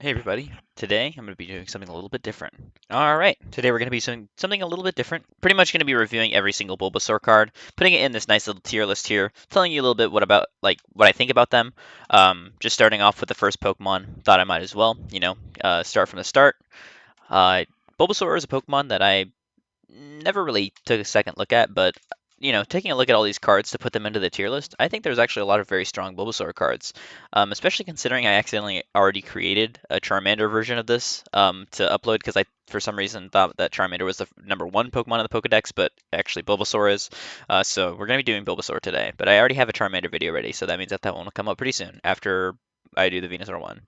Hey everybody, today I'm going to be doing something a little bit different. Alright, today we're going to be doing something a little bit different. Pretty much going to be reviewing every single Bulbasaur card, putting it in this nice little tier list here, telling you a little bit what I think about them. Just starting off with the first Pokemon, thought I might as well, start from the start. Uh, Bulbasaur is a Pokemon that I never really took a second look at, but taking a look at all these cards to put them into the tier list, I think there's actually a lot of very strong Bulbasaur cards, especially considering I accidentally already created a Charmander version of this to upload because I, for some reason, thought that Charmander was the number one Pokemon in the Pokedex, but actually Bulbasaur is. So we're going to be doing Bulbasaur today, but I already have a Charmander video ready, so that means that one will come up pretty soon after I do the Venusaur one.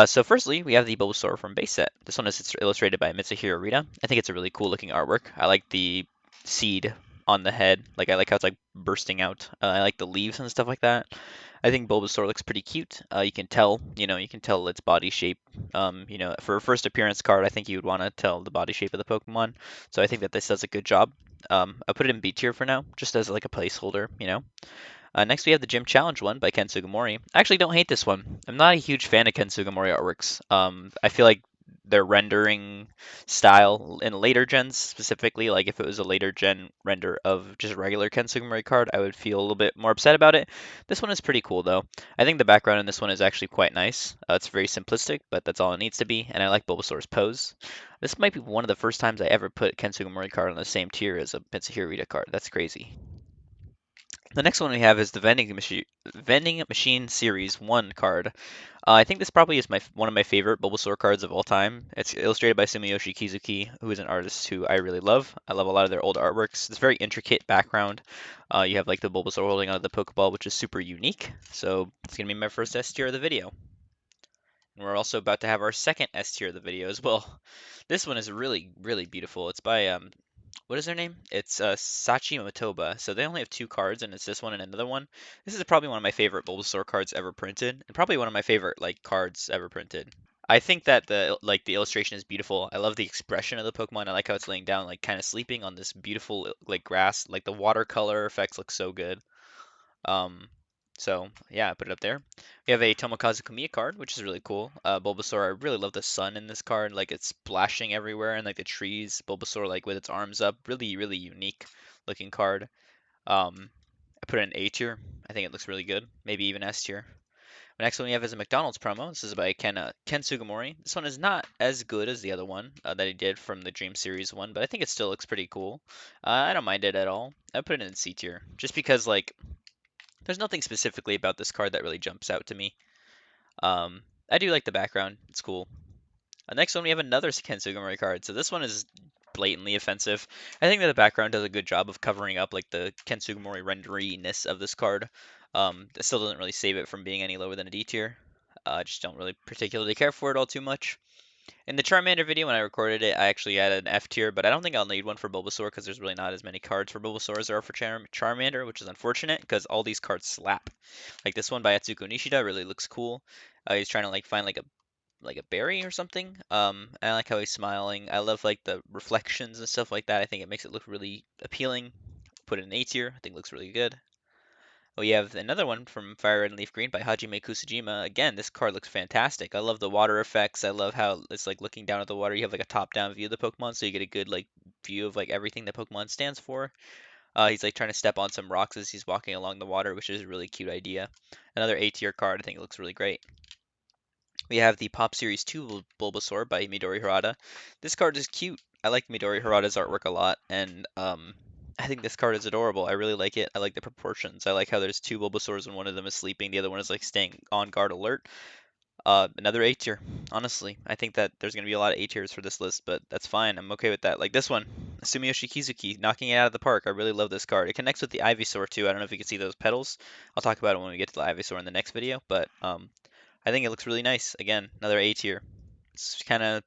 So firstly, we have the Bulbasaur from base set. This one is illustrated by Mitsuhiro Rita. I think it's a really cool looking artwork. I like the seed on the head. Like I like how it's like bursting out. I like the leaves and stuff like that. I think Bulbasaur looks pretty cute. You can tell, you can tell its body shape. For a first appearance card, I think you would want to tell the body shape of the Pokemon. So I think that this does a good job. I'll put it in B tier for now, just as like a placeholder. Next, we have the Gym Challenge one by Ken Sugimori. I actually don't hate this one. I'm not a huge fan of Ken Sugimori artworks. I feel like their rendering style in later gens, specifically, like if it was a later gen render of just a regular Ken Sugimori card, I would feel a little bit more upset about it. This one is pretty cool, though. I think the background in this one is actually quite nice. It's very simplistic, but that's all it needs to be, and I like Bulbasaur's pose. This might be one of the first times I ever put Ken Sugimori card on the same tier as a Mitsuhiro Rita card. That's crazy. The next one we have is the Vending Machine Series 1 card. I think this probably is one of my favorite Bulbasaur cards of all time. It's illustrated by Sumiyoshi Kizuki, who is an artist who I really love. I love a lot of their old artworks. It's very intricate background. You have like the Bulbasaur holding onto the Pokeball, which is super unique. So it's going to be my first S tier of the video. And we're also about to have our second S tier of the video as well. This one is really, really beautiful. It's by what is their name? It's Sachi Motoba. So they only have two cards, and it's this one and another one. This is probably one of my favorite Bulbasaur cards ever printed, and probably one of my favorite like cards ever printed. I think that the illustration is beautiful. I love the expression of the Pokemon. I like how it's laying down, like kind of sleeping on this beautiful like grass. Like the watercolor effects look so good. Um, so yeah, I put it up there. We have a Tomokazu Kamiya card, which is really cool. Bulbasaur, I really love the sun in this card. Like it's splashing everywhere, and like the trees. Bulbasaur, like with its arms up, really, really unique looking card. I put it in A tier. I think it looks really good. Maybe even S tier. The next one we have is a McDonald's promo. This is by Ken Sugimori. This one is not as good as the other one that he did from the Dream Series one, but I think it still looks pretty cool. I don't mind it at all. I put it in C tier just because like there's nothing specifically about this card that really jumps out to me. I do like the background. It's cool. Next one, we have another Ken Sugimori card. So this one is blatantly offensive. I think that the background does a good job of covering up like the Ken Sugimori renderiness of this card. It still doesn't really save it from being any lower than a D tier. I just don't really particularly care for it all too much. In the Charmander video, when I recorded it, I actually added an F tier, but I don't think I'll need one for Bulbasaur because there's really not as many cards for Bulbasaur as there are for Charmander, which is unfortunate because all these cards slap. Like this one by Atsuko Nishida really looks cool. He's trying to like find like a berry or something. I like how he's smiling. I love like the reflections and stuff like that. I think it makes it look really appealing. Put it in A tier. I think it looks really good. We have another one from Fire Red and Leaf Green by Hajime Kusujima. Again, this card looks fantastic. I love the water effects. I love how it's like looking down at the water. You have like a top-down view of the Pokemon, so you get a good like view of like everything the Pokemon stands for. He's like trying to step on some rocks as he's walking along the water, which is a really cute idea. Another A tier card. I think it looks really great. We have the Pop Series 2 Bulbasaur by Midori Harada. This card is cute. I like Midori Harada's artwork a lot, and I think this card is adorable. I really like it. I like the proportions. I like how there's two Bulbasaurs and one of them is sleeping. The other one is like staying on guard alert. Another A tier. Honestly, I think that there's gonna be a lot of A tiers for this list, but that's fine. I'm okay with that. Like this one, Sumiyoshi Kizuki, knocking it out of the park. I really love this card. It connects with the Ivysaur too. I don't know if you can see those petals. I'll talk about it when we get to the Ivysaur in the next video, but I think it looks really nice. Again, another A tier. It's kind of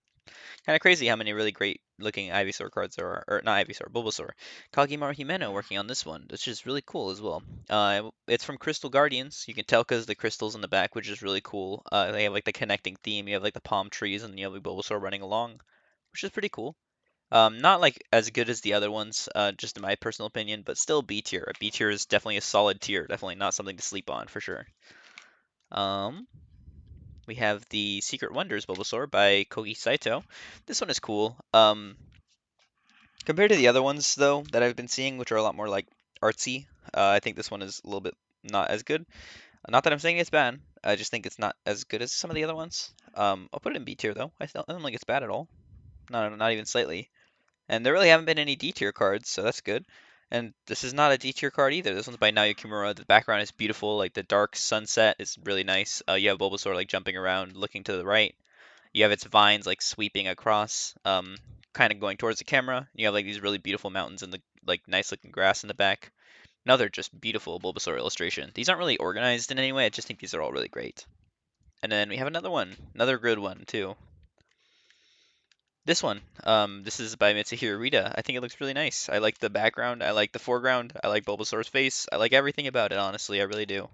crazy how many really great looking Ivysaur cards there are, or not Ivysaur, Bulbasaur. Kagimaru Himeno working on this one, which is really cool as well. It's from Crystal Guardians. You can tell because the crystals in the back, which is really cool. They have like the connecting theme. You have like the palm trees, and you have like Bulbasaur running along, which is pretty cool. Not like as good as the other ones, just in my personal opinion, but still B tier. A B tier is definitely a solid tier. Definitely not something to sleep on for sure. Um, we have the Secret Wonders Bulbasaur by Kogi Saito. This one is cool. Compared to the other ones, though, that I've been seeing, which are a lot more like artsy, I think this one is a little bit not as good. Not that I'm saying it's bad. I just think it's not as good as some of the other ones. I'll put it in B tier though. I don't think it's bad at all. Not even slightly. And there really haven't been any D tier cards, so that's good. And this is not a D tier card either. This one's by Naoya Kimura. The background is beautiful. Like the dark sunset is really nice. You have Bulbasaur like jumping around, looking to the right. You have its vines like sweeping across, kind of going towards the camera. You have like these really beautiful mountains and the like nice looking grass in the back. Another just beautiful Bulbasaur illustration. These aren't really organized in any way. I just think these are all really great. And then we have another one, another good one too. This one, this is by Mitsuhiro Rita. I think it looks really nice. I like the background. I like the foreground. I like Bulbasaur's face. I like everything about it, honestly. I really do.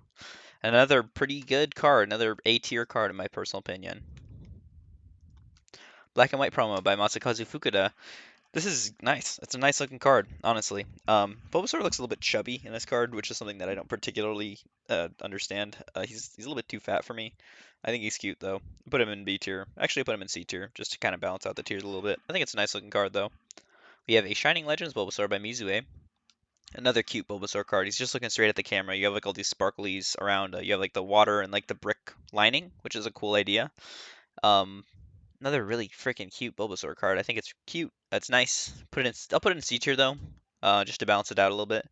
Another pretty good card, another A tier card in my personal opinion. Black and White promo by Masakazu Fukuda. This is nice. It's a nice looking card, honestly. Bulbasaur looks a little bit chubby in this card, which is something that I don't particularly understand. He's a little bit too fat for me. I think he's cute though. Put him in B tier. Actually, I put him in C tier just to kind of balance out the tiers a little bit. I think it's a nice looking card though. We have a Shining Legends Bulbasaur by Mizue. Another cute Bulbasaur card. He's just looking straight at the camera. You have like all these sparklies around. You have like the water and like the brick lining, which is a cool idea. Um, Another really freaking cute Bulbasaur card. I think it's cute. That's nice. I'll put it in C tier though, just to balance it out a little bit.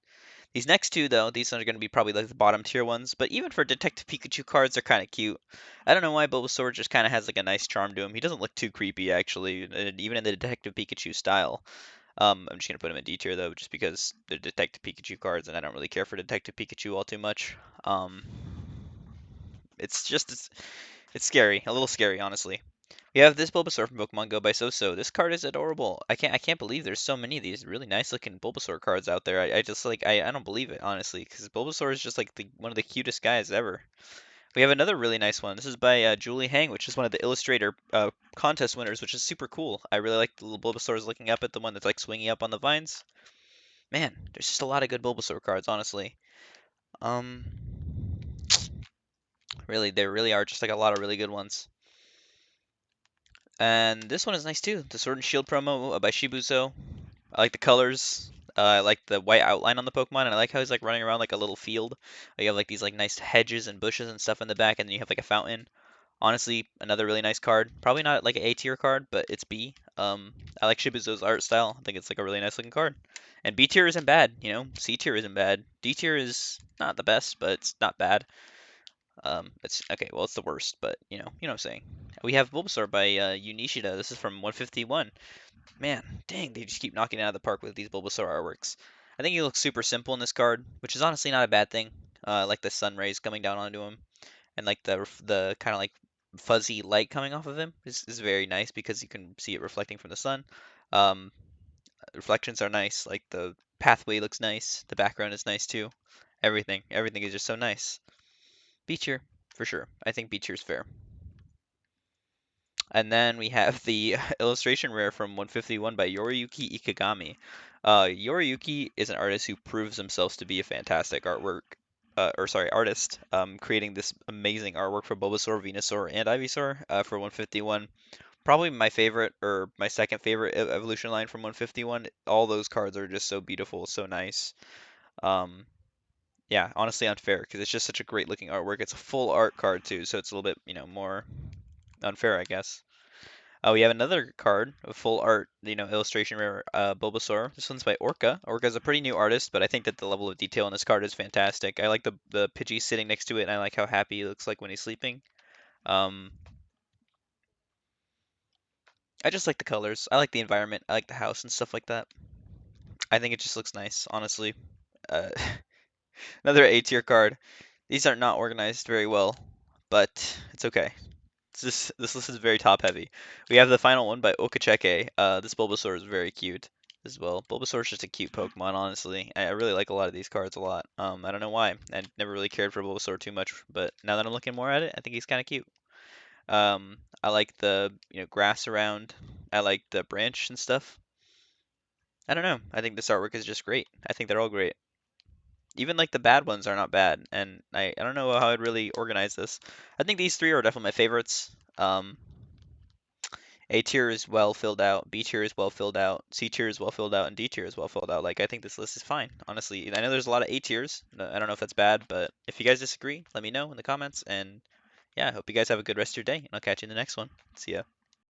These next two though, these ones are going to be probably like the bottom tier ones, but even for Detective Pikachu cards, they're kind of cute. I don't know why Bulbasaur just kind of has like a nice charm to him. He doesn't look too creepy actually, even in the Detective Pikachu style. I'm just gonna put him in D tier though, just because they're Detective Pikachu cards, and I don't really care for Detective Pikachu all too much. Um, it's just it's scary, a little scary, honestly. We have this Bulbasaur from Pokemon Go by Soso. This card is adorable. I can't believe there's so many of these really nice looking Bulbasaur cards out there. I just like I don't believe it honestly, because Bulbasaur is just like one of the cutest guys ever. We have another really nice one. This is by Julie Hang, which is one of the Illustrator contest winners, which is super cool. I really like the little Bulbasaurs looking up at the one that's like swinging up on the vines. Man, there's just a lot of good Bulbasaur cards, honestly. Um, really, there really are just like a lot of really good ones. And this one is nice too. The Sword and Shield promo by Shibuzo. I like the colors. I like the white outline on the Pokemon, and I like how he's like running around like a little field. You have like these like nice hedges and bushes and stuff in the back, and then you have like a fountain. Honestly, another really nice card. Probably not like an A tier card, but it's B. I like Shibuzo's art style. I think it's like a really nice looking card. And B tier isn't bad, you know. C tier isn't bad. D tier is not the best, but it's not bad. It's okay. Well, it's the worst, but you know what I'm saying. We have Bulbasaur by Unishida. This is from 151. Man, dang, they just keep knocking it out of the park with these Bulbasaur artworks. I think he looks super simple in this card, which is honestly not a bad thing. I like the sun rays coming down onto him, and like the kind of like fuzzy light coming off of him is very nice because you can see it reflecting from the sun. Um, Reflections are nice. Like the pathway looks nice. The background is nice too. Everything is just so nice. B tier, for sure. I think B tier is fair. And then we have the illustration rare from 151 by Yoriyuki Ikigami. Yoriyuki is an artist who proves himself to be a fantastic artist, creating this amazing artwork for Bulbasaur, Venusaur, and Ivysaur for 151. Probably my favorite, or my second favorite evolution line from 151. All those cards are just so beautiful, so nice. Um, yeah, honestly unfair, because it's just such a great looking artwork. It's a full art card too, so it's a little bit, more unfair, I guess. We have another card, a full art, illustration rare Bulbasaur. This one's by Orca. Orca's a pretty new artist, but I think that the level of detail in this card is fantastic. I like the Pidgey sitting next to it, and I like how happy he looks like when he's sleeping. Um, I just like the colors. I like the environment. I like the house and stuff like that. I think it just looks nice, honestly. Uh, Another A tier card. These are not organized very well, but it's okay. This list is very top heavy. We have the final one by Okacheke. This Bulbasaur is very cute as well. Bulbasaur is just a cute Pokemon, honestly. I really like a lot of these cards a lot. I don't know why. I never really cared for Bulbasaur too much, but now that I'm looking more at it, I think he's kind of cute. I like the grass around. I like the branch and stuff. I don't know. I think this artwork is just great. I think they're all great. Even like the bad ones are not bad, and I don't know how I'd really organize this. I think these three are definitely my favorites. A tier is well filled out, B tier is well filled out, C tier is well filled out, and D tier is well filled out. Like I think this list is fine, honestly. I know there's a lot of A tiers. I don't know if that's bad, but if you guys disagree, let me know in the comments. And yeah, I hope you guys have a good rest of your day, and I'll catch you in the next one. See ya.